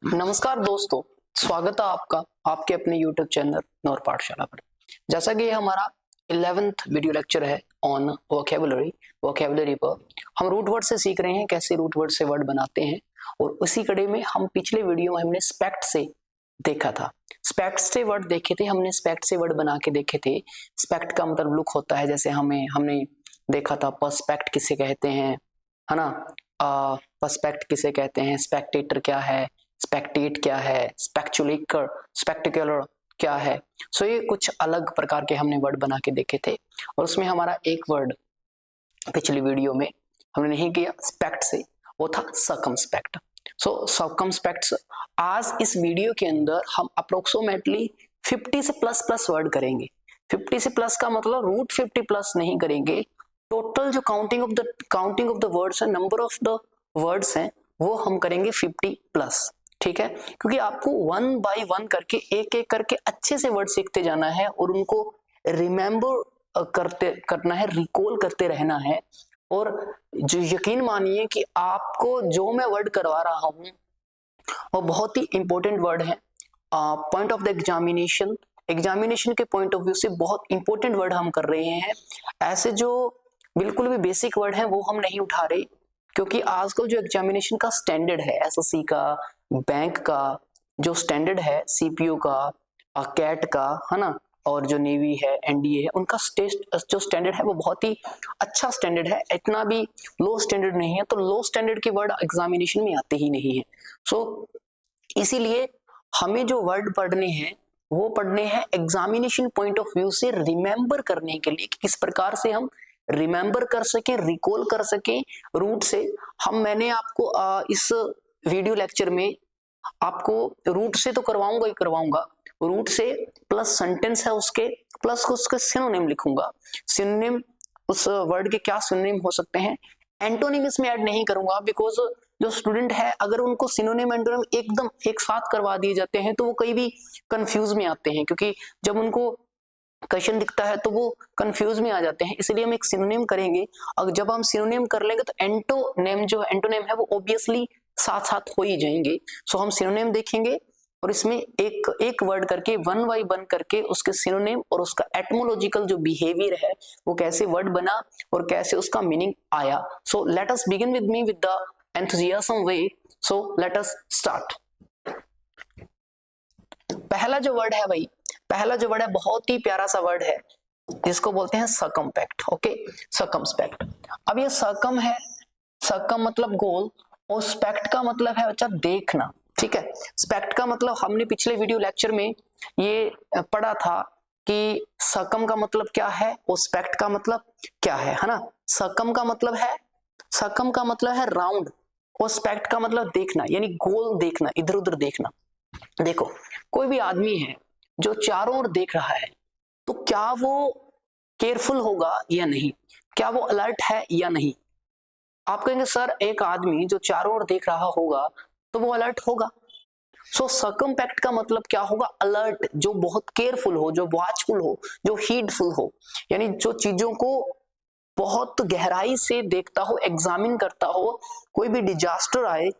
नमस्कार दोस्तों, स्वागत है आपका आपके अपने YouTube चैनल नौर पाठशाला पर। जैसा कि ये हमारा 11th वीडियो लेक्चर है ऑन वोकैबुलरी पर हम रूट वर्ड से सीख रहे हैं कैसे रूट वर्ड से वर्ड बनाते हैं। और उसी कड़ी में हम पिछले वीडियो में हमने स्पेक्ट से देखा था, स्पेक्ट से वर्ड देखे थे, हमने स्पेक्ट से वर्ड बना के देखे थे। स्पेक्ट का मतलब लुक होता है, जैसे हमने देखा था पर्सपेक्ट किसे कहते हैं, है ना। पर्सपेक्ट किसे कहते हैं, स्पेक्टेटर क्या है, स्पेक्टेट क्या है, स्पेक्टिकुलर क्या है। सो ये कुछ अलग प्रकार के हमने वर्ड बना के देखे थे। और उसमें हमारा एक वर्ड पिछली वीडियो में हमने नहीं किया स्पेक्ट से, वो था सर्कमस्पेक्ट। सो सर्कमस्पेक्ट आज इस वीडियो के अंदर हम अप्रोक्सीमेटली 50 से प्लस वर्ड करेंगे। 50 से प्लस का मतलब रूट 50 प्लस नहीं करेंगे, टोटल जो काउंटिंग ऑफ द वर्ड्स है, नंबर ऑफ द वर्ड्स हैं, वो हम करेंगे 50 प्लस। ठीक है, क्योंकि आपको 1 बाय 1 करके एक एक करके अच्छे से वर्ड सीखते जाना है और उनको रिमेंबर करना है, रिकॉल करते रहना है। और जो यकीन मानिए कि आपको जो मैं वर्ड करवा रहा हूँ वो बहुत ही इंपॉर्टेंट वर्ड है। पॉइंट ऑफ द एग्जामिनेशन के पॉइंट ऑफ व्यू से बहुत इंपॉर्टेंट वर्ड हम कर रहे हैं। ऐसे जो बिल्कुल भी बेसिक वर्ड है वो हम नहीं उठा रहे, क्योंकि आजकल जो एग्जामिनेशन का स्टैंडर्ड है, एसएससी का, बैंक का जो स्टैंडर्ड है, सीपीओ का, कैट का, है ना, और जो नेवी है, एनडीए है, उनका जो स्टैंडर्ड है वो बहुत ही अच्छा स्टैंडर्ड है, इतना भी लो स्टैंडर्ड नहीं है। तो लो स्टैंडर्ड के वर्ड एग्जामिनेशन में आते ही नहीं है। सो इसीलिए हमें जो वर्ड पढ़ने हैं वो पढ़ने हैं एग्जामिनेशन पॉइंट ऑफ व्यू से, रिमेंबर करने के लिए कि किस प्रकार से हम रिमेंबर कर सके, रिकॉल कर सके रूट से। मैंने आपको इस वीडियो लेक्चर में आपको रूट से तो करवाऊंगा, रूट से प्लस सेंटेंस है उसके, प्लस उसके सिनोनिम लिखूंगा। सिनोनिम उस वर्ड के क्या सिनोनिम हो सकते हैं, एंटोनिम इसमें ऐड नहीं करूंगा, बिकॉज जो स्टूडेंट है अगर उनको सिनोनिम एंटोनिम एकदम एक साथ करवा दिए जाते हैं तो वो कहीं भी कंफ्यूज में आते हैं, क्योंकि जब उनको क्वेश्चन दिखता है तो वो कंफ्यूज में आ जाते हैं। इसलिए हम एक सिनोनिम करेंगे। अगर जब हम सिनोनिम कर लेंगे तो एंटोनेम है वो ऑब्वियसली साथ साथ हो ही जाएंगे। सो हम सिनोनिम देखेंगे और इसमें एक वर्ड करके 1 बाय 1 करके उसके सिनोनिम और उसका एटमोलॉजिकल जो बिहेवियर है वो कैसे वर्ड बना और कैसे उसका मीनिंग आया। So let us begin with me with the enthusiasm way. So let us start. पहला जो वर्ड है बहुत ही प्यारा सा वर्ड है, जिसको बोलते हैं सर्कमपेक्ट। Okay, circumspect. अब ये सर्कम है, सर्कम मतलब गोल, और स्पेक्ट का मतलब है बच्चा देखना। ठीक है, स्पेक्ट का मतलब हमने पिछले वीडियो लेक्चर में ये पढ़ा था कि सर्कम का मतलब क्या है और स्पेक्ट का मतलब क्या है ना। सर्कम का मतलब है राउंड, और स्पेक्ट का मतलब देखना, यानी गोल देखना, इधर उधर देखना। देखो, कोई भी आदमी है जो चारों ओर देख रहा है तो क्या वो केयरफुल होगा या नहीं, क्या वो अलर्ट है या नहीं। आप कहेंगे सर एक आदमी जो चारों ओर देख रहा होगा तो वो अलर्ट होगा। सो सर्कमपेक्ट का मतलब क्या होगा, अलर्ट, जो बहुत केयरफुल हो, जो वॉचफुल हो, जो हीडफुल हो, यानी जो चीजों को बहुत गहराई से देखता हो, एग्जामिन करता हो। कोई भी डिजास्टर आए,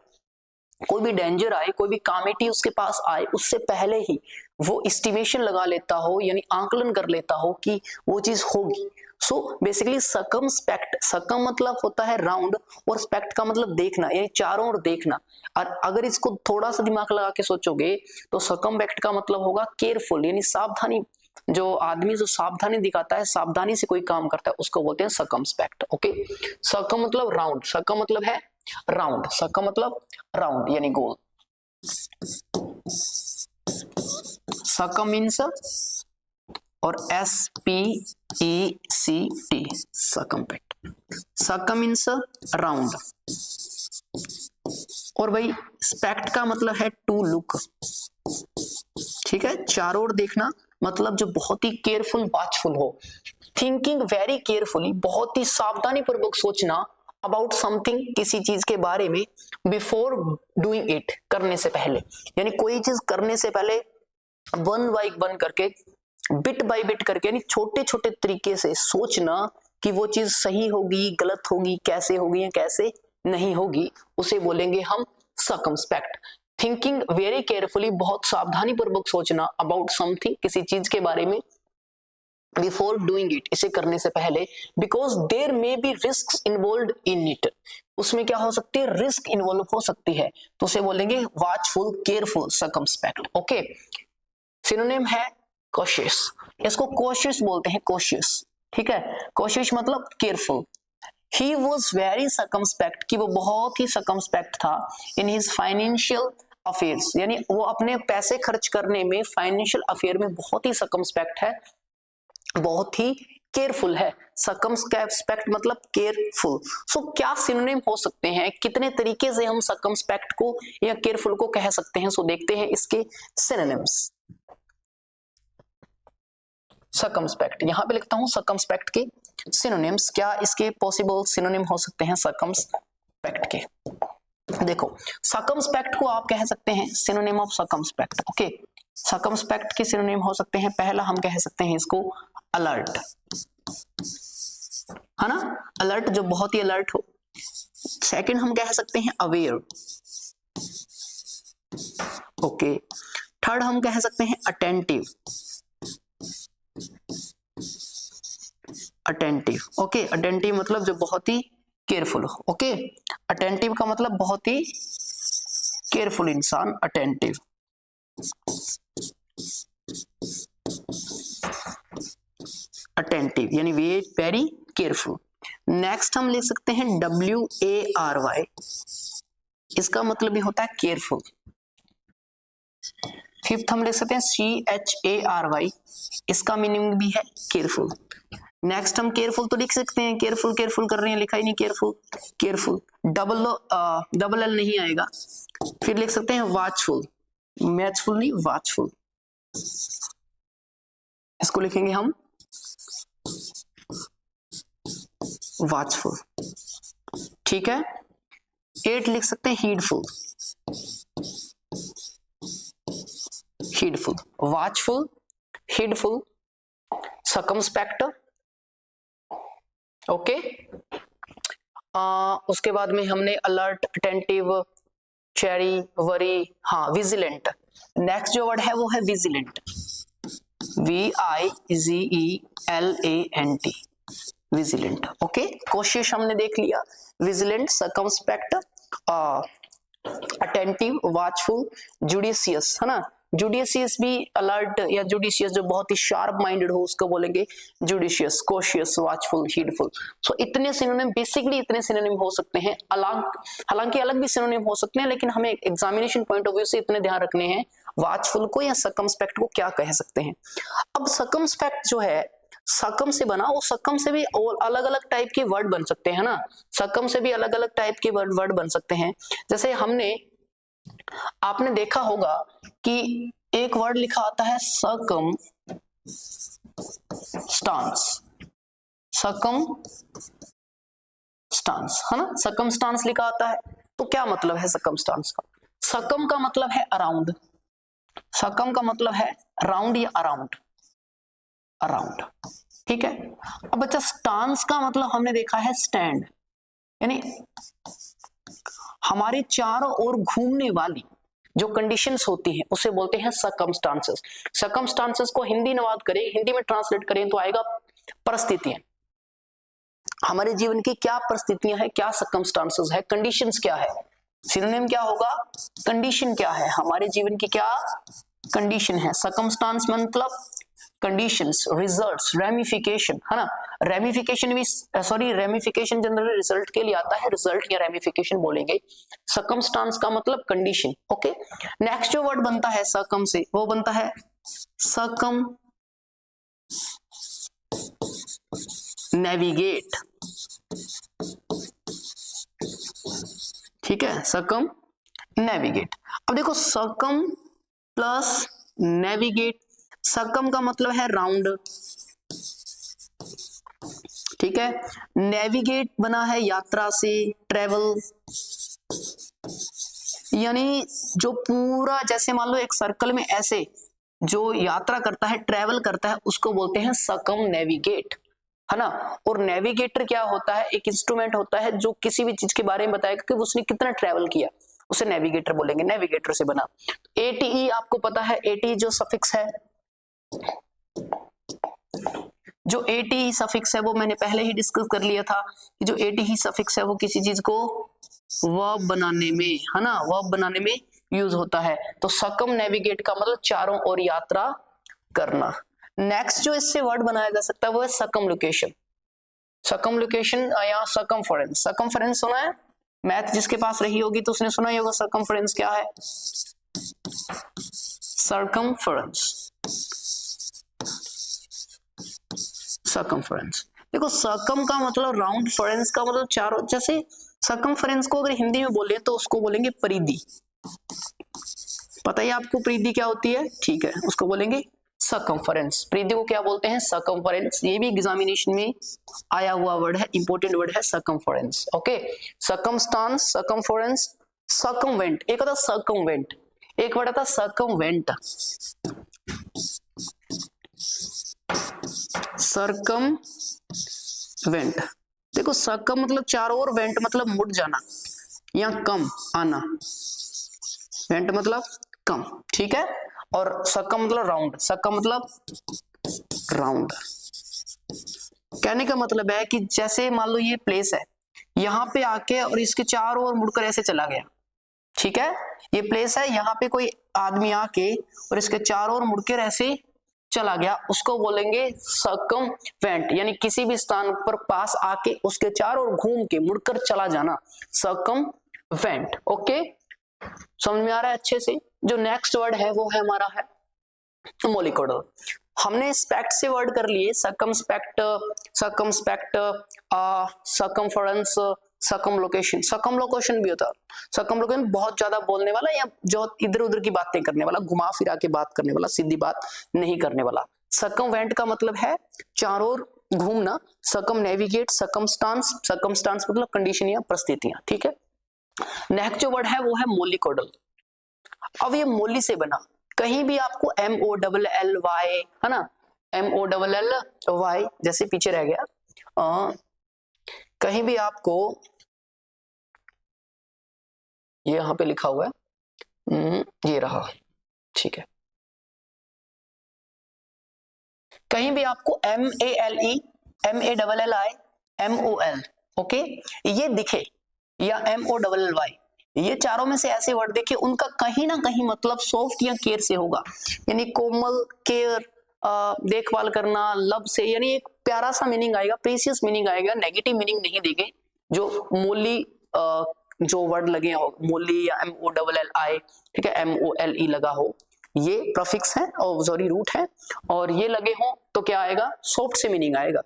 कोई भी डेंजर आए, कोई भी कामिटी उसके पास आए, उससे पहले ही वो एस्टिमेशन लगा लेता हो, यानी आंकलन कर लेता हो कि वो चीज होगी। सो बेसिकली सर्कम मतलब होता है राउंड, और स्पेक्ट का मतलब देखना, यानी चारों ओर देखना। और अगर इसको थोड़ा सा दिमाग लगा के सोचोगे तो सर्कमपेक्ट का मतलब होगा केयरफुल, यानी सावधानी। जो आदमी जो सावधानी दिखाता है, सावधानी से कोई काम करता है, उसको बोलते हैं सर्कमस्पेक्ट। ओके, सर्कम मतलब राउंड, सर्कम मतलब है राउंड, सर्कम मतलब राउंड यानी गोल। सर्कम मीन्स और SPECT, सर्कमपेक्ट। सर्कम मीन्स राउंड, और भाई स्पेक्ट का मतलब है टू लुक। ठीक है, चारों ओर देखना मतलब जो बहुत ही केयरफुल, वॉचफुल हो, थिंकिंग वेरी केयरफुली, बहुत ही सावधानी पूर्वक सोचना अबाउट समथिंग, किसी चीज के बारे में, बिफोर डूइंग इट, करने से पहले, यानी कोई चीज करने से पहले 1 बाय 1 करके, बिट बाय बिट करके, यानी छोटे छोटे तरीके से सोचना कि वो चीज सही होगी, गलत होगी, कैसे होगी या कैसे नहीं होगी, उसे बोलेंगे हम सर्कमस्पेक्ट। थिंकिंग वेरी केयरफुली, बहुत सावधानी पूर्वक सोचना, अबाउट समथिंग, किसी चीज के बारे में, बिफोर डूइंग इट, इसे करने से पहले, because there may be risk involve in it, उसमें क्या हो सकती है, रिस्क इन्वॉल्व हो सकती है, तो उसे बोलेंगे watchful, careful, circumspect. Okay, synonym है कॉशियस, इसको कॉशियस बोलते हैं, कॉशियस, ठीक है, कॉशियस मतलब careful. He was very circumspect, कि वो बहुत ही सर्कमस्पेक्ट था, इन हिज फाइनेंशियल अफेयर्स, यानी वो अपने पैसे खर्च करने में, फाइनेंशियल अफेयर में बहुत ही सर्कमस्पेक्ट है, बहुत ही केयरफुल है। सर्कमस्पेक्ट मतलब केयरफुल। सो क्या सिनोनिम हो सकते हैं, कितने तरीके से हम सर्कमस्पेक्ट को या केयरफुल को कह सकते हैं, सो देखते हैं इसके सिनोनिम्स। सर्कमस्पेक्ट, यहां पे लिखता हूं सर्कमस्पेक्ट के सिनोनिम्स, क्या इसके पॉसिबल सिनोनिम हो सकते हैं सर्कमस्पेक्ट के। देखो, सर्कमस्पेक्ट को आप कह सकते हैं synonym of circumspect. Okay, circumspect के सिनोनिम हो सकते हैं, पहला हम कह सकते हैं इसको अलर्ट, है ना, अलर्ट जो बहुत ही अलर्ट हो। सेकंड हम कह सकते हैं अवेयर। ओके, थर्ड हम कह सकते हैं अटेंटिव, अटेंटिव। ओके, अटेंटिव मतलब जो बहुत ही केयरफुल हो। ओके, अटेंटिव का मतलब बहुत ही केयरफुल इंसान, अटेंटिव। अटेंटिव यानी वेरी केयरफुल। नेक्स्ट हम लिख सकते हैं WARY, इसका मतलब भी होता है केयरफुल। फिफ्थ हम लिख सकते हैं CHARY, इसका मीनिंग भी है केयरफुल। नेक्स्ट हम केयरफुल तो लिख सकते हैं, केयरफुल केयरफुल कर रहे हैं, लिखा ही नहीं केयरफुल, केयरफुल डबल L नहीं आएगा। फिर लिख सकते हैं वॉचफुल, मैचफुल नहीं, वॉचफुल, इसको लिखेंगे हम वॉचफुल, ठीक है। 8 लिख सकते हैं हीडफुल, हीडफुल, वॉचफुल, हीडफुल, सर्कमस्पेक्ट। ओके, उसके बाद में हमने अलर्ट, अटेंटिव, चेरी, वरी, हाँ विजिलेंट। नेक्स्ट जो वर्ड है वो है विजिलेंट, VIGELANT, विजिलेंट। ओके, कोशिश हमने देख लिया, vigilant, circumspect, attentive, watchful, judicious, है ना, जुडिशियस भी अलर्ट या जुडिशियस जो बहुत ही शार्प माइंडेड हो उसको बोलेंगे जुडिशियस, कोशियस, वॉचफुल, हीडफुल। सो इतने सिनोनिम, बेसिकली इतने सिनोनिम हो सकते हैं, हालांकि अलग भी सिनोनिम हो सकते हैं, लेकिन हमें एग्जामिनेशन पॉइंट ऑफ व्यू से इतने ध्यान रखने हैं, वॉचफुल को या सर्कमस्पेक्ट को क्या कह सकते हैं। अब सर्कमस्पेक्ट जो है सकम से बना, वो सकम से भी अलग अलग टाइप के वर्ड बन सकते हैं ना, सकम से भी अलग अलग टाइप के वर्ड बन सकते हैं। जैसे आपने देखा होगा कि एक वर्ड लिखा आता है सकम स्टांस, सकम स्टांस, है ना, सकम स्टांस लिखा आता है, तो क्या मतलब है सकम स्टांस का। सकम का मतलब है अराउंड, सकम का मतलब है राउंड या अराउंड, अराउंड, ठीक है। अब बच्चा स्टांस का मतलब हमने देखा है स्टैंड, यानी हमारे चारों ओर घूमने वाली जो कंडीशंस होती हैं उसे बोलते हैं सर्कमस्टांसेस। सर्कमस्टांसेस को हिंदी अनुवाद करें, हिंदी में ट्रांसलेट करें तो आएगा परिस्थितियां, हमारे जीवन की क्या परिस्थितियां हैं, क्या सर्कमस्टांसेस है, कंडीशंस क्या है। सिनोनिम क्या होगा, कंडीशन क्या है, हमारे जीवन की क्या कंडीशन है। सर्कमस्टांस मतलब कंडीशंस, रिजल्ट्स, रेमिफिकेशन, है ना, रेमिफिकेशन भी रेमिफिकेशन जनरली रिजल्ट के लिए आता है, रिजल्ट या रेमिफिकेशन बोलेंगे। सर्कमस्टांस का मतलब कंडीशन। ओके, नेक्स्ट जो वर्ड बनता है सर्कम से, वो बनता है सर्कम नेविगेट, ठीक है, सर्कम नेविगेट। अब देखो सर्कम प्लस नेविगेट, सर्कम का मतलब है राउंड, ठीक है, नेविगेट बना है यात्रा से, ट्रेवल, यानी जो पूरा, जैसे मान लो एक सर्कल में ऐसे जो यात्रा करता है, ट्रेवल करता है, उसको बोलते हैं सर्कम नेविगेट, है ना। और नेविगेटर क्या होता है, एक इंस्ट्रूमेंट होता है जो किसी भी चीज के बारे में बताएगा कि उसने कितना ट्रेवल किया। उसे नेविगेटर बोलेंगे, नेविगेटर से बना। एटीई आपको पता है, एटीई जो सफिक्स है, जो एटीई सफिक्स है वो मैंने पहले ही डिस्कस कर लिया था कि जो एटीई सफिक्स है वो किसी चीज को वर्ब बनाने में, है ना, वर्ब बनाने में यूज होता है। तो सकम नेविगेट का मतलब चारों ओर यात्रा करना। नेक्स्ट जो इससे वर्ड बनाया जा सकता है वो है सकम लोकेशन। सकम लोकेशन या सकमफरेंस। सकमफरेंस सुना है, मैथ जिसके पास रही होगी तो उसने सुना ही होगा सकमफरेंस क्या है। Circumference, circumference. देखो सर्कम का मतलब राउंड, फरेंस का मतलब चारों। जैसे सर्कमफरेंस को अगर हिंदी में बोले तो उसको बोलेंगे परिधि। पता है आपको परिधि क्या होती है, ठीक है, उसको बोलेंगे सर्कमफरेंस। परिधि को क्या बोलते हैं, सर्कमफरेंस। ये भी एग्जामिनेशन में आया हुआ वर्ड है, इंपॉर्टेंट वर्ड है circumference. Okay, circumstance, circumference, circumvent. एक होता सर्कमवेंट, एक वर्ड आता सर्कमवेंट। सर्कमवेंट, देखो सर्कम मतलब चारों ओर, वेंट मतलब मुड़ जाना या कम आना, वेंट मतलब कम, ठीक है। और सर्कम मतलब राउंड, सर्कम मतलब राउंड। कहने का मतलब है कि जैसे मान लो ये प्लेस है, यहाँ पे आके और इसके चारों ओर मुड़कर ऐसे चला गया, ठीक है। ये प्लेस है, यहाँ पे कोई आदमी आके और इसके चारों ओर मुड़कर ऐसे चला गया, उसको बोलेंगे सर्कमवेंट। यानी किसी भी स्थान पर पास आके उसके चारों ओर घूम के मुड़कर चला जाना, सर्कमवेंट। ओके, समझ में आ रहा है अच्छे से। जो नेक्स्ट वर्ड है वो है हमारा है मोलिकोडल। हमने स्पेक्ट से वर्ड कर लिए, सर्कमस्पेक्ट, सर्कमस्पेक्ट, सर्कमफरेंस, सकम लोकेशन। सकम लोकेशन भी होता है। सकम लोकेशन बहुत ज्यादा बोलने वाला या जो इधर उधर की बातें करने वाला, घुमा फिरा के बात करने वाला, सीधी बात नहीं करने वाला। सकमवेंट का मतलब है चारों ओर घूमना। सकम नेविगेट, सकमस्टांस, सकमस्टांस मतलब कंडीशन या परिस्थितियां, ठीक है। नेक्स्ट जो वर्ड है वो है मोलिकोडल। अब ये मोली से बना, कहीं भी आपको MOLLY, है ना, MOLLY जैसे पीछे रह गया, कहीं भी आपको ये यहां पे लिखा हुआ है, ये रहा, ठीक है। कहीं भी आपको MALE, MALLI, MOL, ओके, ये दिखे या MOLLY, ये चारों में से ऐसे वर्ड देखे, उनका कहीं ना कहीं मतलब सॉफ्ट या केयर से होगा। यानी कोमल, केयर, देखभाल करना, लव से, यानी एक प्यारा सा मीनिंग आएगा, प्रीसियस मीनिंग आएगा, नेगेटिव मीनिंग नहीं देंगे। जो मोली जो वर्ड लगे हो, मोली या MOLLI, ठीक है, MOLE लगा हो, ये प्रफिक्स है और सॉरी रूट है, और ये लगे हो तो क्या आएगा, सॉफ्ट से मीनिंग आएगा।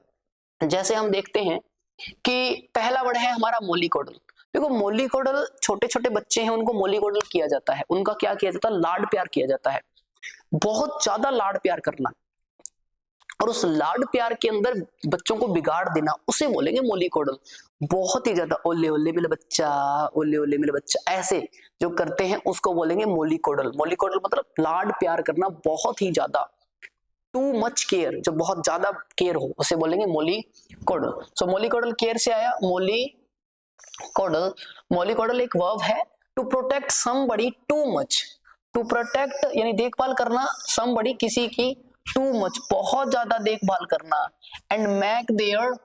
जैसे हम देखते हैं कि पहला वर्ड है हमारा मोलिकोडल। देखो मोलिकोडल, छोटे छोटे बच्चे हैं उनको मोलिकोडल किया जाता है, उनका क्या किया जाता है, लाड प्यार किया जाता है, बहुत ज्यादा लाड प्यार करना, और उस लाड प्यार के अंदर बच्चों को बिगाड़ देना, उसे बोलेंगे मोलिकोडल। बहुत ही ज्यादा ओले ओले मेरा बच्चा, ओले ओले मेरा बच्चा, ऐसे जो करते हैं उसको बोलेंगे मोलिकोडल। मोलिकोडल मतलब लाड प्यार करना, बहुत ही ज्यादा, टू मच केयर, जो बहुत ज्यादा केयर हो, उसे बोलेंगे मोलिकोडल। सो मोलिकोडल केयर से आया मोलिकोडल। मोलिकोडल एक वर्ब है, to protect somebody too much, to protect यानी देखभाल करना, समबडी किसी की, टू मच बहुत ज्यादा देखभाल करना, and make their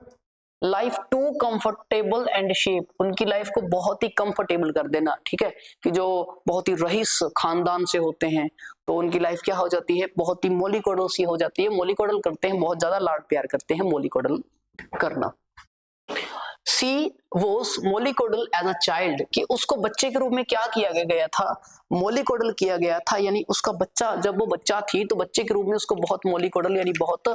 life too comfortable and shape, उनकी लाइफ को बहुत ही कंफर्टेबल कर देना, ठीक है। कि जो बहुत ही रईस खानदान से होते हैं तो उनकी लाइफ क्या हो जाती है, बहुत ही मोलिकोडल सी हो जाती है। मोलिकोडल करते हैं, बहुत ज्यादा लाड प्यार करते हैं, मोलिकोडल करना। सी वॉज मोलिकोडल एज अ चाइल्ड, कि उसको बच्चे के रूप में क्या किया गया था, मोलिकोडल किया गया था। यानी उसका बच्चा, जब वो बच्चा थी तो बच्चे के रूप में उसको बहुत मोलिकोडल यानी बहुत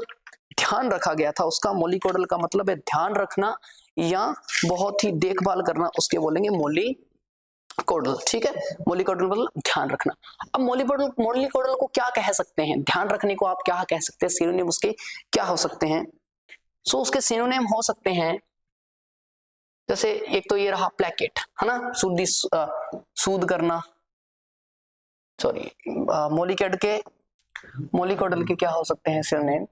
ध्यान रखा गया था उसका। मोलिकोडल का मतलब है ध्यान रखना या बहुत ही देखभाल करना, उसके बोलेंगे मोलिकोडल, ठीक है। मोलिकोडल मतलब ध्यान रखना। अब मोलिकोडल को क्या कह सकते हैं, ध्यान रखने को आप क्या कह सकते हैं, सिनोनिम उसके क्या हो सकते हैं। सो उसके सिनोनिम हो सकते हैं, जैसे एक तो ये रहा प्लेकेट, है ना, सूद करना, सॉरी, मोलिकोडल के क्या हो सकते हैं सिनोनिम।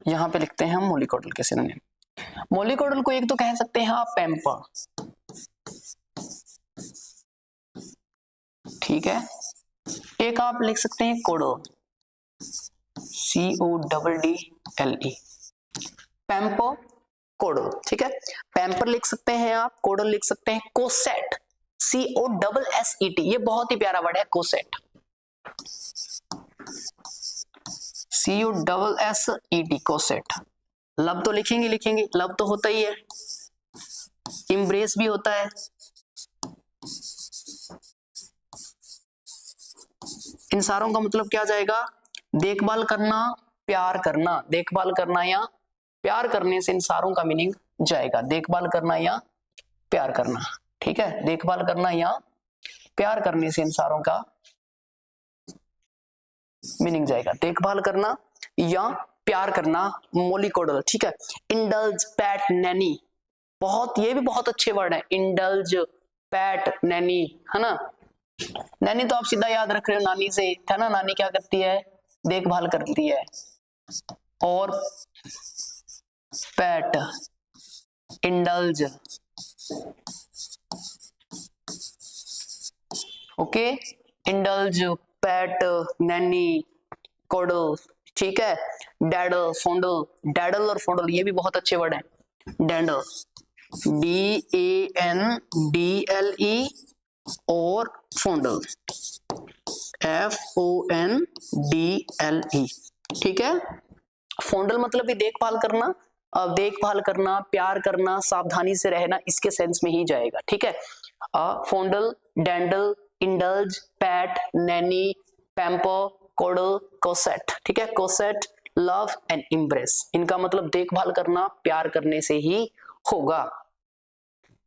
यहां पे लिखते हैं हम मोलिकोडल के सिनोनिम। मोलिकोडल को एक तो कह सकते हैं आप पैम्पर, ठीक है, एक आप लिख सकते हैं कोडल, CODDLE, पैम्पर कोडल, ठीक है। पैम्पर लिख सकते हैं आप, कोडल लिख सकते हैं, कोसेट, COSSET, ये बहुत ही प्यारा वर्ड है कोसेट, COSSET, कोसेट। लव तो लिखेंगे, लव तो होता ही है, इम्ब्रेस भी होता है, इन सारों का मतलब क्या जाएगा, देखभाल करना, प्यार करना, देखभाल करना या प्यार करने से इन सारों का मीनिंग जाएगा, देखभाल करना या प्यार करना, ठीक है, देखभाल करना या प्यार करने से इन सारों का मीनिंग जाएगा, देखभाल करना या प्यार करना, मोलिकोडल, ठीक है। इंडल्ज, पैट, नैनी, बहुत, ये भी बहुत अच्छे वर्ड है, इंडल्ज, पैट, नैनी, है ना। नैनी तो आप सीधा याद रख रहे हो नानी से, है ना, नानी क्या करती है, देखभाल करती है, और pet, indulge, okay, indulge, pet, nanny, coddle, ठीक है। डैडल, फोंडल, डैडल और फोंडल ये भी बहुत अच्छे वर्ड हैं, डैंडल, DANDLE, और फोंडल, FONDLE, ठीक है। फोंडल मतलब भी देखभाल करना, देखभाल करना, प्यार करना, सावधानी से रहना, इसके सेंस में ही जाएगा, ठीक है। फोंडल, डैंडल, इंडल्ज, पैट, नैनी, पैम्पर, कोडल, कोसेट, ठीक है। कोसेट, लव एंड इम्ब्रेस, इनका मतलब देखभाल करना, प्यार करने से ही होगा,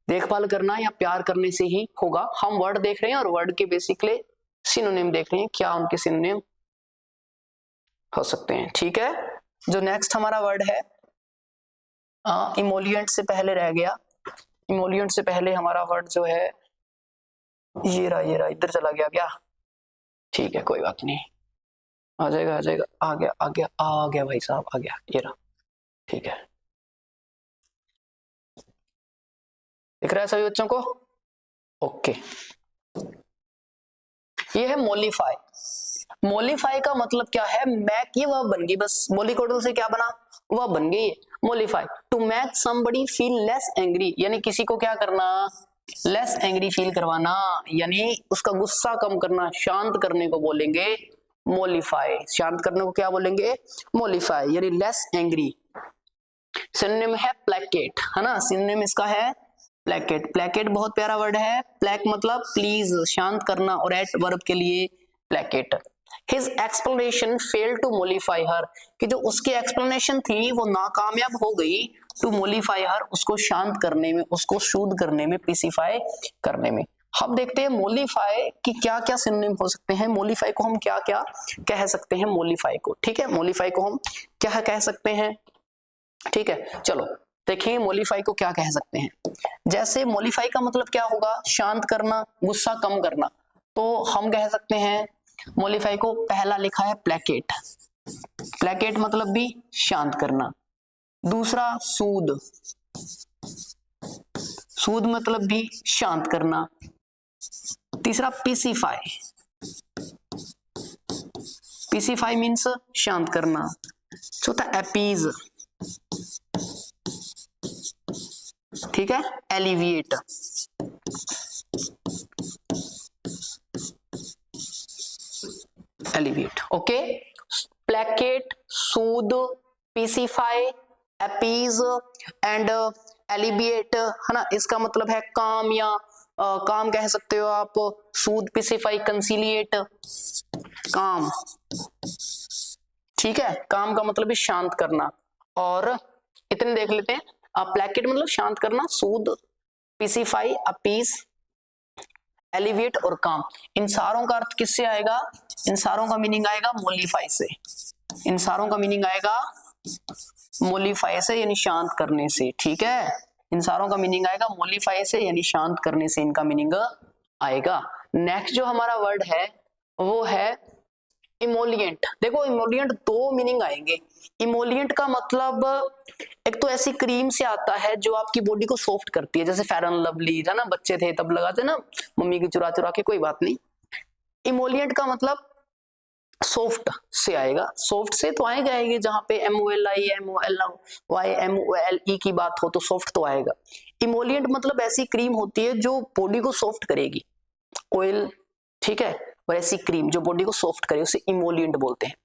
देखभाल करना या प्यार करने से ही होगा। हम वर्ड देख रहे हैं और वर्ड के बेसिकली सिनोनिम देख रहे हैं, क्या उनके सिनोनिम हो सकते हैं, ठीक है। जो नेक्स्ट हमारा वर्ड है, इमोलिएंट से पहले रह गया, इमोलिएंट से पहले हमारा वर्ड जो है, ये रहा इधर चला गया क्या, ठीक है, कोई बात नहीं, आ जाएगा, आ गया भाई साहब, आ गया, ये रहा, ठीक है, दिख रहा है सभी बच्चों को, ओके। ये है मोलिफाई। मोलिफाई का मतलब क्या है, मैक, ये वर्ब बन गई, बस मोलिकोडल से क्या बना, वर्ब बन गई, mollify, to make somebody feel less angry, यानी किसी को क्या करना, लेस एंग्री फील करवाना, यानी उसका गुस्सा कम करना, शांत करने को बोलेंगे मोलिफाई, शांत करने को क्या बोलेंगे, मोलिफाई, यानी लेस एंग्री। सिनोनिम है प्लेकेट, है ना, सिनोनिम इसका है प्लेकेट। प्लेकेट बहुत प्यारा वर्ड है, प्लेक मतलब प्लीज, शांत करना, और एट वर्ब के लिए placket. His explanation failed to mollify her, कि जो उसकी एक्सप्लेनेशन थी वो नाकामयाब हो गई, टू मोलिफाई हर, उसको शांत करने में, उसको शुद्ध करने में, पीसीफाई करने में। हम देखते हैं मोलिफाई की क्या क्या सिनोनिम हो सकते हैं, मोलिफाई को हम क्या क्या कह सकते हैं, मोलिफाई को, ठीक है, मोलिफाई को हम क्या कह सकते हैं, ठीक है। चलो देखिए मोलिफाई को क्या कह सकते हैं। जैसे मोलिफाई का मतलब क्या होगा, शांत करना, गुस्सा कम करना, तो हम कह सकते हैं मोलिफाई को, पहला लिखा है प्लेकेट, प्लेकेट मतलब भी शांत करना। दूसरा सूद, सूद मतलब भी शांत करना। तीसरा पीसीफाई, पीसीफाई मीन्स शांत करना। चौथा अपीज, ठीक है, alleviate. Alleviate, okay. Placate, soothe, pacify, appease and alleviate, है ना, इसका मतलब है काम, या काम कह सकते हो आप, सूद, पीसीफाई, कंसीलिएट, काम, ठीक है, काम का मतलब भी शांत करना। और इतने देख लेते हैं, प्लेकेट मतलब शांत करना, सूद, पीसीफाई, अपीज, एलिविएट और काम, इन सारों का अर्थ किससे आएगा, इन सारों का मीनिंग आएगा मोलिफाई से, इन सारों का मीनिंग आएगा मोलिफाई से, यानी शांत करने से, ठीक है, इन सारों का मीनिंग आएगा मोलिफाई से, यानी शांत करने से इनका मीनिंग आएगा। नेक्स्ट जो हमारा वर्ड है वो है इमोलिएंट। देखो इमोलिएंट दो मीनिंग आएंगे, इमोलिएंट का मतलब एक तो ऐसी क्रीम से आता है जो आपकी बॉडी को सॉफ्ट करती है, जैसे फेयर एंड लवली है ना, बच्चे थे तब लगाते ना मम्मी की चुरा चुरा के, कोई बात नहीं। इमोलिएंट का मतलब सॉफ्ट से आएगा, सॉफ्ट से तो आएगा आएगी, जहां पे MOLI की बात हो तो सॉफ्ट तो आएगा। इमोलिएंट मतलब ऐसी क्रीम होती है जो बॉडी को सॉफ्ट करेगी, ऑयल, ठीक है, और ऐसी क्रीम जो बॉडी को सॉफ्ट करे उसे इमोलिएंट बोलते हैं।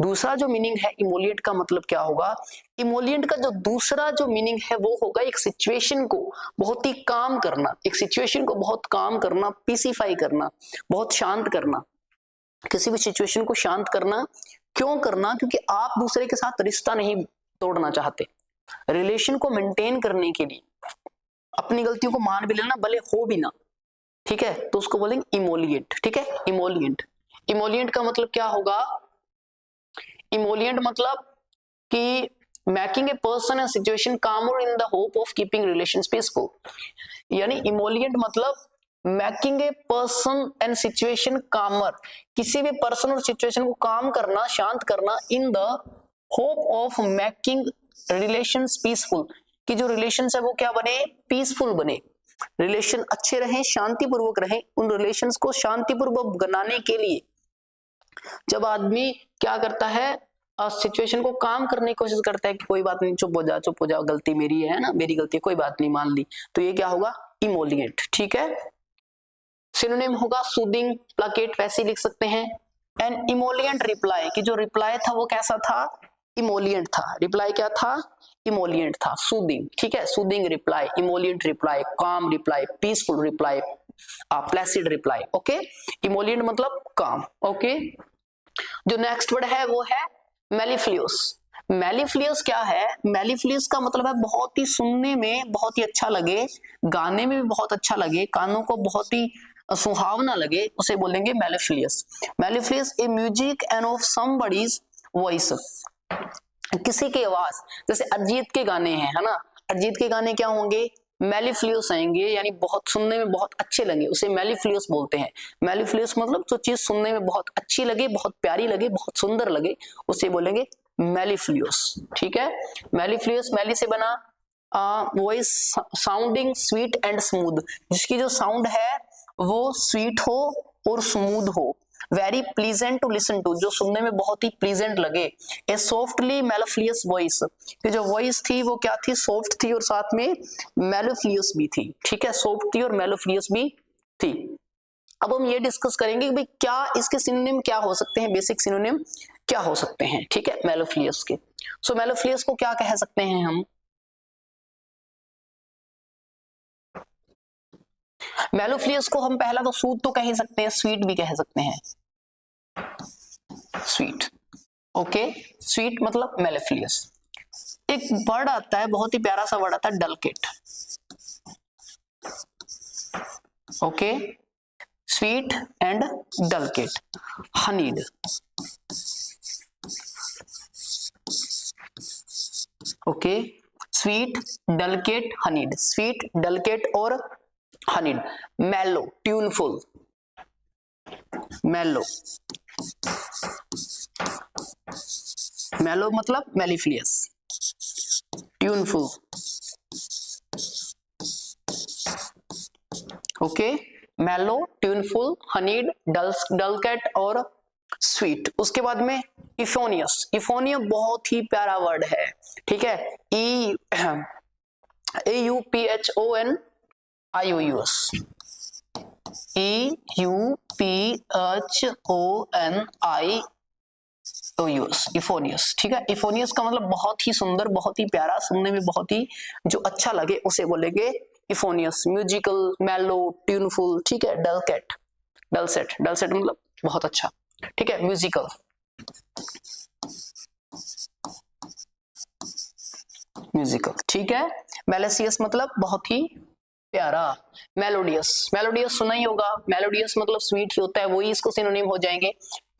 दूसरा जो मीनिंग है इमोलिएंट का मतलब क्या होगा, इमोलिएंट का जो दूसरा जो मीनिंग है वो होगा एक सिचुएशन को बहुत ही काम करना, एक सिचुएशन को बहुत काम करना, पीसीफाई करना, बहुत शांत करना, किसी भी सिचुएशन को शांत करना। क्यों करना? क्योंकि आप दूसरे के साथ रिश्ता नहीं तोड़ना चाहते, रिलेशन को मेंटेन करने के लिए अपनी गलतियों को मान भी लेना भले हो भी ना, ठीक है, तो उसको बोलेंगे इमोलिएंट। ठीक है, इमोलिएंट। इमोलिएंट का मतलब क्या होगा, इमोलिएंट मतलब कि making a person and situation calmer in the hope of keeping relations peaceful. यानी इमोलिएंट मतलब making a person and situation calmer, किसी भी पर्सन और सिचुएशन को काम करना, शांत करना, इन the hope of making relations peaceful, कि जो रिलेशन है वो क्या बने, पीसफुल बने, रिलेशन अच्छे रहें, शांतिपूर्वक रहें। उन रिलेशंस को शांतिपूर्वक बनाने के लिए जब आदमी क्या करता है, सिचुएशन को काम करने की कोशिश करता है कि कोई बात नहीं, चुप हो जाओ, गलती मेरी है ना, मेरी गलती है, कोई बात नहीं, मान ली, तो ये क्या होगा, इमोलिएंट। ठीक है, सिनोनिम होगा सूदिंग, प्लाकेट, वैसे लिख सकते हैं। एंड इमोलिएंट रिप्लाई, कि जो रिप्लाई था वो कैसा था, इमोलिएंट था। रिप्लाई क्या था, इमोलिएंट था, सूदिंग। ठीक है, सूदिंग रिप्लाई, इमोलिएंट रिप्लाई, काम reply, peaceful reply, Placid reply. Okay, emollient मतलब काम। ओके, जो नेक्स्ट वर्ड है वो है मेलिफ्लियस। मेलिफ्लियस क्या है, मेलिफ्लियस का मतलब है बहुत ही सुनने में बहुत ही अच्छा लगे, गाने में भी बहुत अच्छा लगे, कानों को बहुत ही सुहावना लगे, उसे बोलेंगे mellifluous. Mellifluous a music and of somebody's voice, किसी की आवाज, जैसे अरिजीत के गाने हैं, है ना, अरिजीत के गाने क्या होंगे, मेलिफ्लियस आएंगे, यानी बहुत सुनने में बहुत अच्छे लगे, उसे मेलिफ्लियस बोलते हैं। मेलिफ्लियस मतलब जो चीज सुनने में बहुत अच्छी लगे, बहुत प्यारी लगे, बहुत सुंदर लगे, उसे बोलेंगे मेलिफ्लियस। ठीक है, मेलिफ्लियस, मेली से बना voice sounding sweet and smooth, जिसकी जो साउंड है वो स्वीट हो और स्मूथ हो। Very pleasant to listen to, जो सुनने में बहुत ही प्लीजेंट लगे। ए सॉफ्टली मेलोफ्लियस वॉइस, कि जो वॉइस थी वो क्या थी, सॉफ्ट थी और साथ में मेलोफ्लियस भी थी। ठीक है, सॉफ्ट थी और मेलोफ्लियस भी थी। अब हम ये डिस्कस करेंगे कि भाई क्या इसके सिनोनिम क्या हो सकते हैं, बेसिक सिनोनिम क्या हो सकते हैं। ठीक है, मेलोफ्लियस के। सो मेलोफ्लियस को क्या कह सकते हैं हम, मेलोफ्लियस को हम पहला तो सूद तो कह ही सकते हैं, स्वीट भी कह सकते हैं, स्वीट। ओके, स्वीट मतलब मेलोफ्लियस। एक वर्ड आता है, बहुत ही प्यारा सा वर्ड आता है, dulcet. Okay, sweet and dulcet, honeyed. Okay, sweet, dulcet, honeyed, sweet, dulcet और honeyed. Mellow, tuneful, mellow, mellow मतलब mellifluous, tuneful. Okay, mellow, tuneful, honeyed, dulcet और स्वीट। उसके बाद में इफोनियस। इफोनियस बहुत ही प्यारा वर्ड है। ठीक है, EUPHONIOUS, EUPHONIOUS, इफोनियस। ठीक है, इफोनियस का मतलब बहुत ही सुंदर, बहुत ही प्यारा, सुनने में बहुत ही जो अच्छा लगे उसे बोलेंगे इफोनियस। म्यूजिकल, मेलो, ट्यूनफुल। ठीक है, डलकेट, डलसेट, डलसेट मतलब बहुत अच्छा। ठीक है, म्यूजिकल, म्यूजिकल। ठीक है, मेलेसियस मतलब बहुत ही प्यारा। मेलोडियस, मेलोडियस सुना ही होगा, मेलोडियस मतलब स्वीट ही होता है, वही इसको सिनोनिम हो जाएंगे।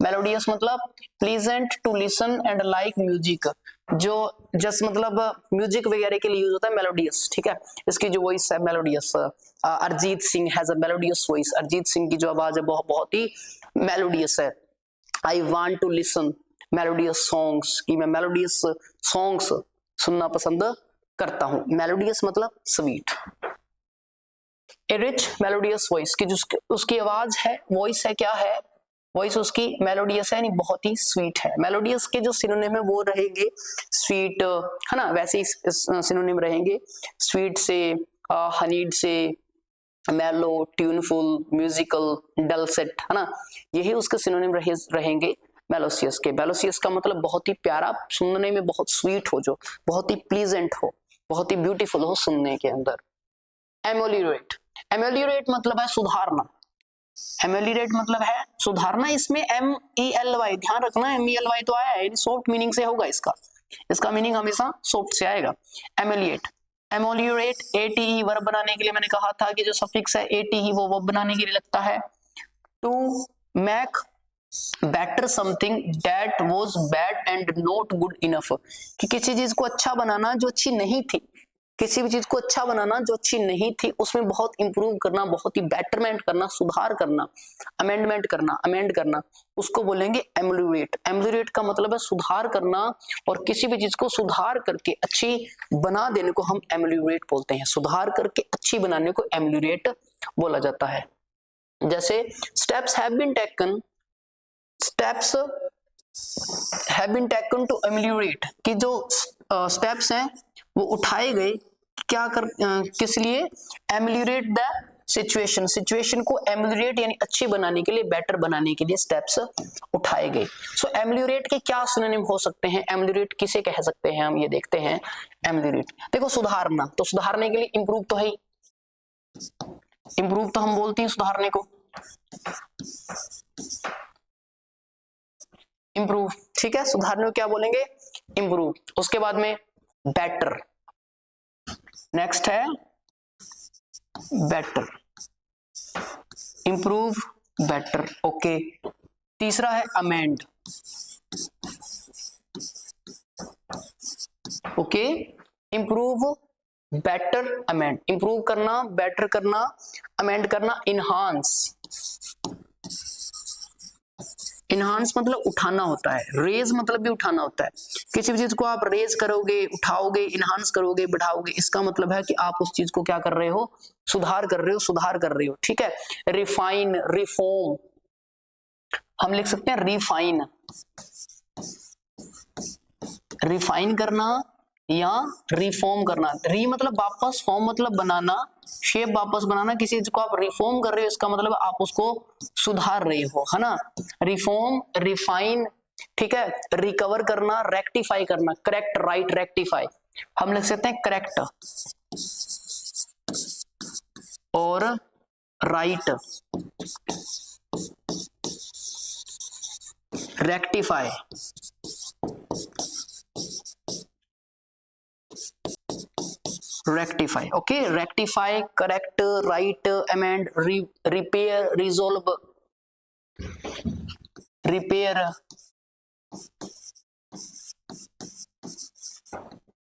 मेलोडियस मतलब pleasant to listen and like music, जो जस्ट मतलब म्यूजिक वगैरह के लिए यूज होता है मेलोडियस। ठीक है, इसकी जो वॉइस है melodious. Arijit Singh has a melodious voice, Arijit Singh की जो आवाज है बहुत ही मेलोडियस है। I want to listen melodious songs, कि मैं मेलोडियस सॉन्ग्स सुनना पसंद करता हूं। मेलोडियस मतलब स्वीट। ए रिच मेलोडियस वॉइस, कि जो उसकी आवाज है, वॉइस है, क्या है, वॉइस उसकी मेलोडियस है, यानी बहुत ही स्वीट है। मेलोडियस के जो सिनोनिम है वो रहेंगे स्वीट, है ना, वैसे ही सिनोनिम रहेंगे स्वीट से, हनीड से, मेलो, ट्यूनफुल, म्यूजिकल, डलसेट, है ना, यही उसके सिनोनिम रहेंगे मेलोसियस के। मेलोसियस का मतलब बहुत ही प्यारा, सुनने में बहुत स्वीट हो, जो बहुत ही प्लीजेंट हो, बहुत ही ब्यूटीफुल हो सुनने के अंदर। एमोलिरेट, एमोलिरेट मतलब है सुधारना। एमोलिरेट मतलब है सुधारना। इसमें MELY, ध्यान रखना, MELY तो आया है, सॉफ्ट मीनिंग से होगा इसका, इसका मीनिंग हमेशा सॉफ्ट से आएगा। एमोलिएट, एमोलिएट ATE वर्ब बनाने के लिए मैंने कहा था कि जो सफिक्स है ATE वो वर्ब बनाने के लिए लगता है। To make better something that was bad and not good enough, कि किसी चीज को अच्छा बनाना जो अच्छी नहीं थी, किसी भी चीज को अच्छा बनाना जो अच्छी नहीं थी, उसमें बहुत इंप्रूव करना, बहुत ही बेटरमेंट करना, सुधार करना, अमेंडमेंट करना, अमेंड करना, उसको बोलेंगे एमोलिएट। एमोलिएट का मतलब है सुधार करना, और किसी भी चीज को सुधार करके अच्छी बना देने को हम एमोलिएट बोलते हैं। सुधार करके अच्छी बनाने को एमोलिएट बोला जाता है। जैसे steps have been taken, steps have been taken to ameliorate, कि जो स्टेप्स हैं वो उठाए गए, क्या कर किस लिए, एमोलिएट द सिचुएशन, सिचुएशन को एमोलिएट यानी अच्छी बनाने के लिए, बेटर बनाने के लिए स्टेप्स उठाए गए। सो एमोलिएट के क्या सिनोनिम हो सकते हैं, एमोलिएट किसे कह सकते हैं हम, ये देखते हैं। एमोलिएट देखो, सुधारना, तो सुधारने के लिए इंप्रूव तो है ही, इंप्रूव तो हम बोलते हैं सुधारने को, इंप्रूव, ठीक है, सुधारने को क्या बोलेंगे, इंप्रूव। उसके बाद में बेटर, नेक्स्ट है बेटर, इंप्रूव, बेटर, ओके। तीसरा है amend, okay, improve, better, amend, improve करना, बेटर करना, अमेंड करना। इनहांस, इनहांस मतलब उठाना होता है, रेज मतलब भी उठाना होता है। किसी भी चीज को आप रेज करोगे, उठाओगे, इनहांस करोगे, बढ़ाओगे, इसका मतलब है कि आप उस चीज को क्या कर रहे हो, सुधार कर रहे हो, सुधार कर रहे हो, ठीक है। रिफाइन, रिफॉर्म, हम लिख सकते हैं रिफाइन, रिफाइन करना या रिफॉर्म करना। री मतलब वापस, फॉर्म मतलब बनाना, शेप वापस बनाना। किसी चीज को आप रिफॉर्म कर रहे हो, इसका मतलब आप उसको सुधार रहे हो, है ना। रिफॉर्म, रिफाइन, ठीक है। रिकवर करना, रेक्टिफाई करना, करेक्ट, राइट, रेक्टिफाई, हम लिख सकते हैं करेक्ट और right, rectify, rectify, okay. Rectify, correct, right, amend, repair, resolve, repair,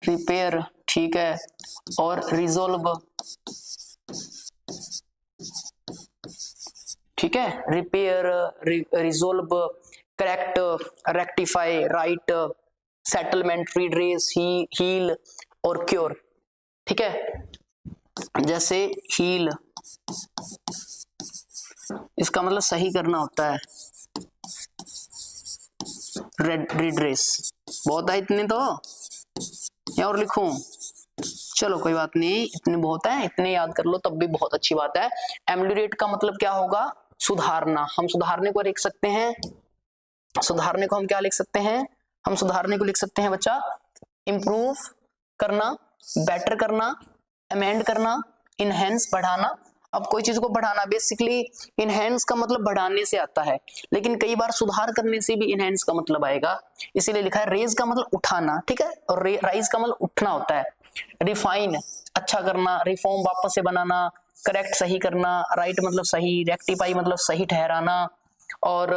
repair, ठीक है, और रिजोल्व, ठीक है। Repair, resolve, correct, rectify, right, settlement, redress, heal और क्योर, ठीक है। जैसे हील, इसका मतलब सही करना होता है, रिड्रेस, बहुत है इतने तो, या और लिखूं, चलो कोई बात नहीं, इतने बहुत है, इतने याद कर लो तब भी बहुत अच्छी बात है। एमोलिएट का मतलब क्या होगा, सुधारना। हम सुधारने को लिख सकते हैं, सुधारने को हम क्या लिख सकते हैं, हम सुधारने को लिख सकते हैं बच्चा, इंप्रूव करना, बेटर करना, अमेंड करना, इनहेंस, बढ़ाना। अब कोई चीज को बढ़ाना, बेसिकली इनहेंस का मतलब बढ़ाने से आता है, लेकिन कई बार सुधार करने से भी इनहेंस का मतलब आएगा, इसीलिए लिखा है। रेज का मतलब उठाना, ठीक है, और राइज का मतलब उठना होता है। रिफाइन अच्छा करना, रिफॉर्म वापस से बनाना, करेक्ट सही करना, राइट मतलब सही, रेक्टिफाई मतलब सही ठहराना, और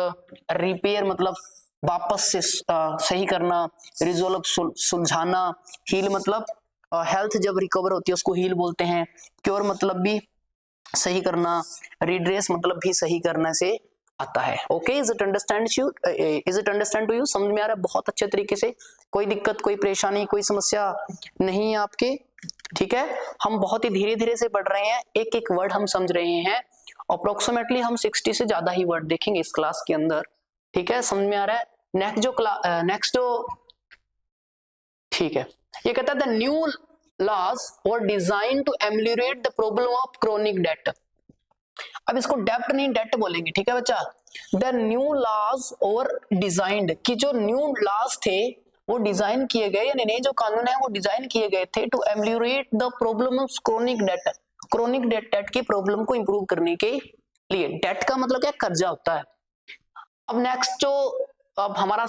रिपेयर मतलब वापस से सही करना, रिजोल्व सुलझाना, हील मतलब हेल्थ जब रिकवर होती है उसको हील बोलते हैं, क्योर मतलब भी सही करना, रिड्रेस मतलब भी सही करने से आता है। Okay, is it understand to you? समझ में आ रहा है बहुत अच्छे तरीके से? कोई दिक्कत, कोई परेशानी, कोई समस्या नहीं है आपके? ठीक है, हम बहुत ही धीरे धीरे से पढ़ रहे हैं, एक एक वर्ड हम समझ रहे हैं। अप्रोक्सीमेटली हम 60 से ज्यादा ही वर्ड देखेंगे इस क्लास के अंदर। ठीक है, समझ में आ रहा है? नेक्स्ट जो ठीक है, ये कहता है the new laws were designed to ameliorate the problem of chronic debt. अब इसको डेप्ट नहीं डेट बोलेंगे, ठीक है बच्चा? The new laws are designed, कि जो न्यू लॉज थे वो डिजाइन किए गए, यानी नए जो कानून है वो डिजाइन किए गए थे to ameliorate the problem of chronic debt, chronic debt की प्रॉब्लम को इंप्रूव करने के लिए। डेट का मतलब क्या? कर्जा होता है। अब नेक्स्ट जो अब हमारा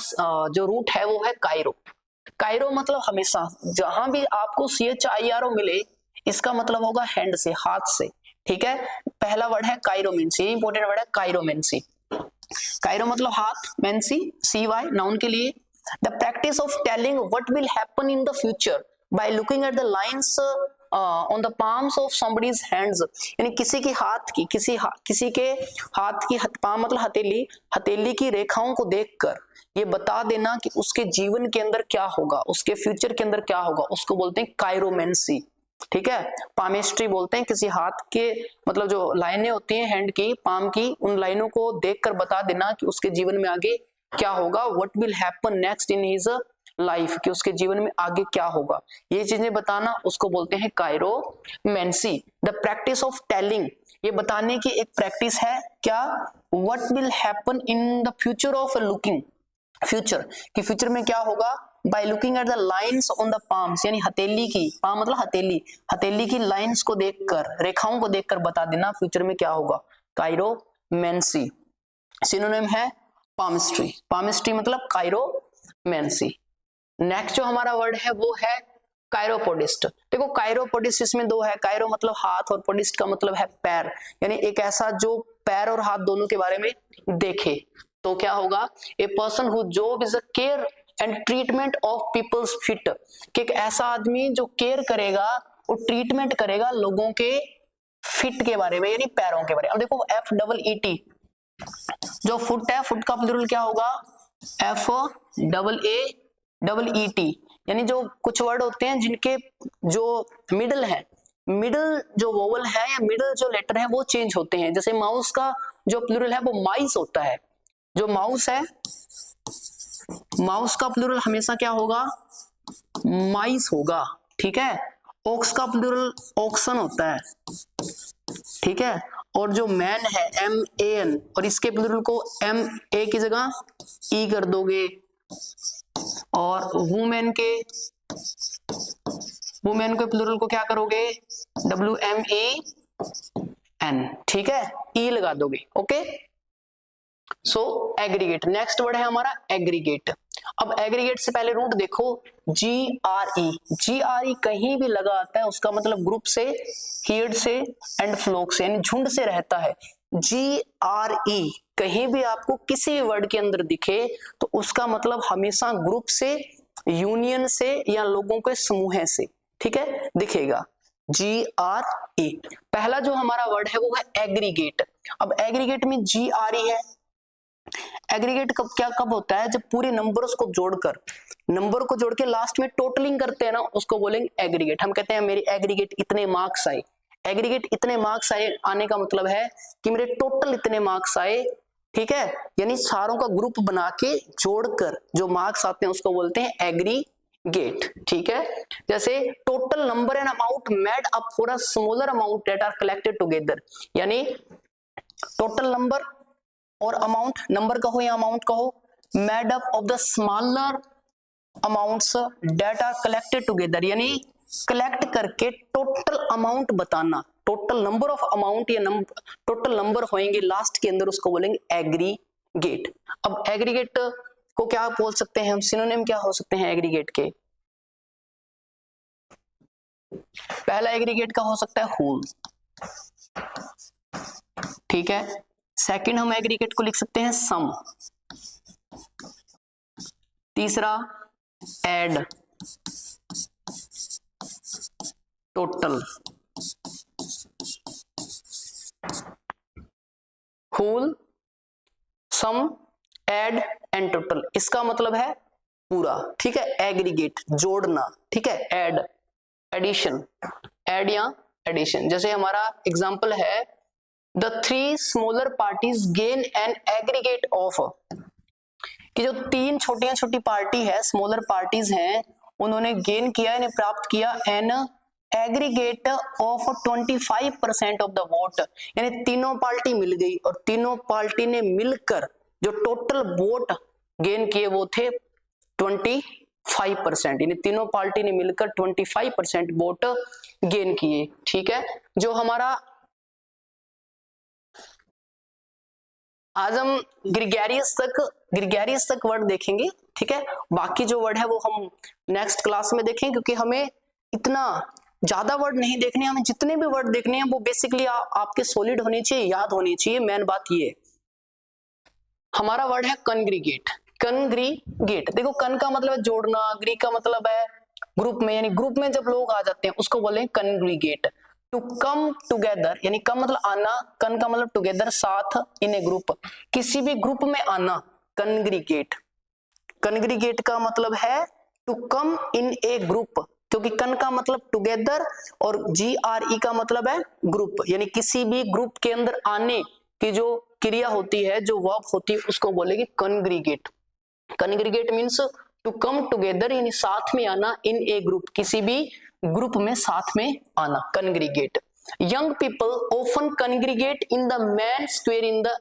जो रूट है वो है कायरो। कायरो मतलब हमेशा जहां भी आपको CHIRO मिले, इसका मतलब होगा हैंड से, हाथ से। ठीक है, पहला वर्ड है कायरोमेंसी, इंपॉर्टेंट वर्ड है कायरोमेंसी। कायरो मतलब हाथ, मेंसी CY नाउन के लिए। The practice of telling what will happen in the future by looking at the lines on the palms of somebody's hands, यानी किसी के हाथ की किसी के हाथ की पाम मतलब हथेली, हथेली की रेखाओं को देखकर ये बता देना कि उसके जीवन के अंदर क्या होगा, उसके फ्यूचर के अंदर क्या होगा, उसको बोलते हैं कायरोमेंसी। ठीक है, पामेस्ट्री बोलते हैं किसी हाथ के मतलब जो लाइनें होती हैं हैंड की, पाम की, उन लाइनों को देखकर बता देना कि उसके जीवन में आगे क्या होगा, what will happen next in his life, कि उसके जीवन में आगे क्या होगा, ये चीजें बताना, उसको बोलते हैं कायरोमेंसी। द प्रैक्टिस ऑफ टेलिंग, ये बताने की एक प्रैक्टिस है क्या? What will happen in the future of looking, future कि फ्यूचर में क्या होगा, by looking at the lines on the palms, यानी हथेली की, पाम मतलब हथेली, हथेली की लाइंस को देखकर, रेखाओं को देखकर बता देना फ्यूचर में क्या होगा, कायरोमेंसी। सिनोनिम है पामिस्ट्री, पामिस्ट्री मतलब कायरोमेंसी। नेक्स्ट जो हमारा वर्ड है वो है कायरोपोडिस्ट। देखो कायरोपोडिस्ट इसमें दो है, कायरो मतलब हाथ और पोडिस्ट का मतलब है पैर, यानी एक ऐसा जो पैर और हाथ दोनों के बारे में देखे। तो क्या होगा, a person who job is a care and treatment of peoples fit, कि एक ऐसा आदमी जो केयर करेगा और ट्रीटमेंट करेगा लोगों के फिट के बारे में, यानी पैरों के बारे में। अब देखो FEET, जो फुट है, फुट का प्लूरल क्या होगा, FAAET, यानी जो कुछ वर्ड होते हैं जिनके जो मिडल है, मिडल जो वोवल है या मिडल जो लेटर है वो चेंज होते हैं। जैसे माउस का जो प्लूरल है वो माइस होता है, जो माउस है, माउस का प्लूरल हमेशा क्या होगा, माइस होगा। ठीक है, ओक्स का प्लूरल ओक्सन होता है। ठीक है, और जो मैन है MAN, और इसके प्लूरल को MA की जगह E कर दोगे, और वुमेन के प्लूरल को क्या करोगे, WMEN। ठीक है, E लगा दोगे। ओके, सो एग्रीगेट, नेक्स्ट वर्ड है हमारा एग्रीगेट। अब एग्रीगेट से पहले रूट देखो, GRE कहीं भी लगा आता है उसका मतलब ग्रुप से, हियर्ड से एंड फ्लोक से, यानी झुंड से रहता है। GRE कहीं भी आपको किसी भी वर्ड के अंदर दिखे तो उसका मतलब हमेशा ग्रुप से, यूनियन से या लोगों के समूह से, ठीक है, दिखेगा। GRE, पहला जो हमारा वर्ड है वो है एग्रीगेट। अब एग्रीगेट में GRE है। एग्रीगेट कब होता है, जब पूरे नंबर्स को जोड़कर, नंबर को जोड़ के लास्ट में टोटलिंग करते हैं ना, उसको बोलेंगे एग्रीगेट। हम कहते हैं मेरी एग्रीगेट इतने मार्क्स आए, एग्रीगेट इतने मार्क्स आए आने का मतलब है कि मेरे टोटल इतने मार्क्स आए। ठीक है, यानी सारों का ग्रुप बना के जोड़कर जो मार्क्स आते हैं उसको बोलते हैं एग्रीगेट। ठीक है, जैसे total number and amount made up for a smaller amount that are collected together, यानी टोटल नंबर और अमाउंट, नंबर कहो या अमाउंट कहो, made up of the smaller amounts that are collected together, यानी कलेक्ट करके टोटल अमाउंट बताना, total number of amount या total number होंगे लास्ट के अंदर, उसको बोलेंगे एग्रीगेट। अब एग्रीगेट को क्या बोल सकते हैं हम, सिनोनिम क्या हो सकते हैं एग्रीगेट के? पहला एग्रीगेट का हो सकता है होल। ठीक है, सेकंड हम एग्रीगेट को लिख सकते हैं सम। तीसरा add, total, whole, sum, add and total, इसका मतलब है पूरा, ठीक है। एग्रीगेट जोड़ना, ठीक है। एड एडिशन, एड या एडिशन, जैसे हमारा एग्जांपल है the 3 smaller parties gain an aggregate of, कि जो 3 छोटी पार्टी है, स्मॉलर पार्टीज हैं, उन्होंने गेन किया, यानी प्राप्त किया an aggregate of 25% of the vote, यानी तीनों पार्टी मिल गई और तीनों पार्टी ने मिलकर जो टोटल वोट गेन किए वो थे 25%, यानी तीनों पार्टी ने मिलकर 25% वोट गेन किए, ठीक है। जो हमारा आज हम ग्रिगेरियस तक वर्ड देखेंगे, ठीक है। बाकी जो वर्ड है वो हम नेक्स्ट क्लास में देखेंगे, क्योंकि हमें इतना ज्यादा वर्ड नहीं देखने, हमें जितने भी वर्ड देखने हैं वो बेसिकली आपके सॉलिड होने चाहिए, याद होने चाहिए। मेन बात ये हमारा वर्ड है कन्ग्रीगेट। कन्ग्रीगेट, देखो कन का मतलब है जोड़ना, ग्री का मतलब है ग्रुप में, यानी ग्रुप में जब लोग आ जाते हैं उसको बोले कन्ग्रीगेट। टू कम टुगेदर, यानी कम मतलब आना, कन का मतलब टुगेदर साथ, इन ए ग्रुप, किसी भी ग्रुप में आना, कन्ग्रीगेट। कन्ग्रीगेट का मतलब है to come in A group, क्योंकि कन का मतलब टुगेदर और GRE का मतलब है ग्रुप, यानी किसी भी ग्रुप के अंदर आने की जो क्रिया होती है, जो वर्ब होती है, उसको बोलेगी कन्ग्रीगेट। कन्ग्रीगेट मीन्स टू कम टुगेदर, यानी साथ में आना, इन ए ग्रुप, किसी भी ग्रुप में साथ में आना, congregate. Young people often congregate in the main square in the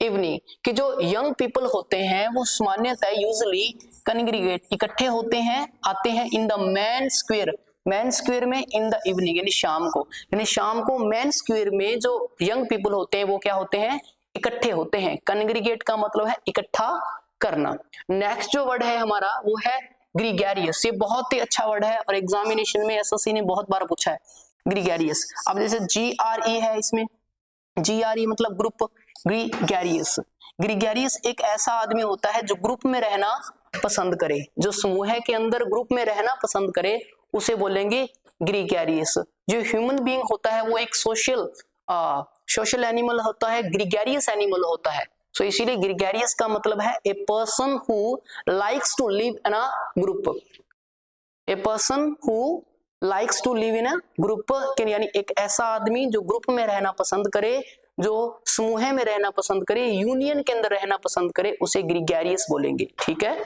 evening, कि जो यंग पीपल होते हैं वो सामान्यतः यूजुअली कन्ग्रीगेट इकट्ठे होते हैं, आते हैं इन द मैन स्क्वायर में इन द इवनिंग, यानी शाम को, मैन स्क्वायर में जो यंग पीपल होते हैं वो क्या होते हैं, इकट्ठे होते हैं। कन्ग्रीगेट का मतलब है इकट्ठा करना। नेक्स्ट जो वर्ड है हमारा वो है ग्रीगेरियस। ये बहुत ही अच्छा वर्ड है और एग्जामिनेशन में SSC ने बहुत बार पूछा है ग्रीगेरियस। अब जैसे GRE है, इसमें GRE मतलब ग्रुप, ग्रीगेरियस एक ऐसा आदमी होता है जो ग्रुप में रहना पसंद करे, जो समूह के अंदर ग्रुप में रहना पसंद करे, उसे बोलेंगे ग्रीगेरियस। जो ह्यूमन बीइंग होता है वो एक सोशल एनिमल होता है, ग्रीगेरियस एनिमल होता है। सो इसीलिए ग्रीगेरियस का मतलब है a person who likes to live in a group, a person who likes to live in a group, यानी एक ऐसा आदमी जो ग्रुप में रहना पसंद करे, जो समूह में रहना पसंद करे, यूनियन के अंदर रहना पसंद करे, उसे ग्रीगेरियस बोलेंगे, ठीक है।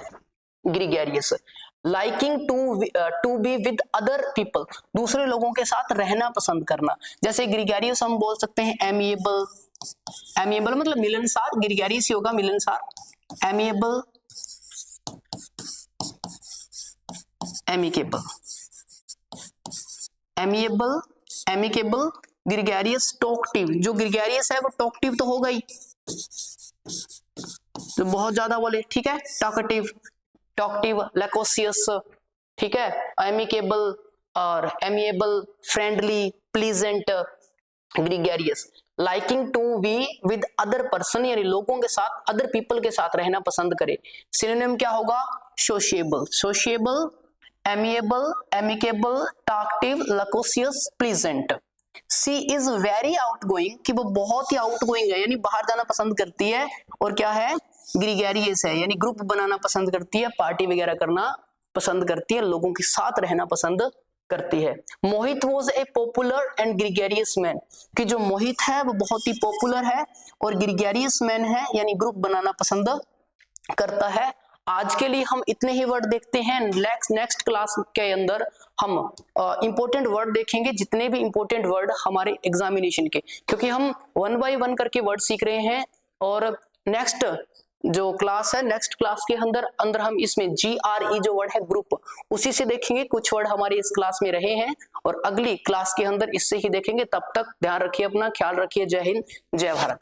Gregarious. Liking to be with other people, दूसरे लोगों के साथ रहना पसंद करना। जैसे ग्रीगेरियस हम बोल सकते हैं एमिएबल, एमिएबल मतलब मिलनसार, ग्रीगेरियस होगा मिलनसार। Amiable, amicable, amiable, amicable, gregarious, talkative. जो ग्रीगेरियस है वो टॉकटिव तो होगा ही, तो बहुत ज्यादा बोले, ठीक है। टॉकटिव, लैकोसियस, ठीक है। एमिकेबल और amiable, friendly, pleasant, gregarious. Liking to be with other person, यानी लोगों के साथ, अदर पीपल के साथ रहना पसंद करे। सिनोनिम क्या होगा, sociable, amiable, amicable, talkative, loquacious, pleasant. She is very outgoing, कि वो बहुत ही आउटगोइंग है, यानी बाहर जाना पसंद करती है, और क्या है, ग्रीगेरियस है, यानी ग्रुप बनाना पसंद करती है, पार्टी वगैरह करना पसंद करती है, लोगों के साथ रहना पसंद करती है। Mohit was a popular and gregarious man, कि जो मोहित है वो बहुत ही पॉपुलर है और ग्रीगेरियस मैन है, यानी ग्रुप बनाना पसंद करता है। आज के लिए हम इतने ही वर्ड देखते हैं। नेक्स्ट क्लास के अंदर हम इंपॉर्टेंट वर्ड देखेंगे, जितने भी इंपॉर्टेंट वर्ड हमारे एग्जामिनेशन के, क्योंकि हम 1 बाय 1 करके वर्ड सीख रहे हैं। और नेक्स्ट जो क्लास है, नेक्स्ट क्लास के अंदर हम इसमें GRE जो वर्ड है ग्रुप, उसी से देखेंगे। कुछ वर्ड हमारे इस क्लास में रहे हैं और अगली क्लास के अंदर इससे ही देखेंगे। तब तक ध्यान रखिए अपना, ख्याल रखिए। जय हिंद, जय भारत।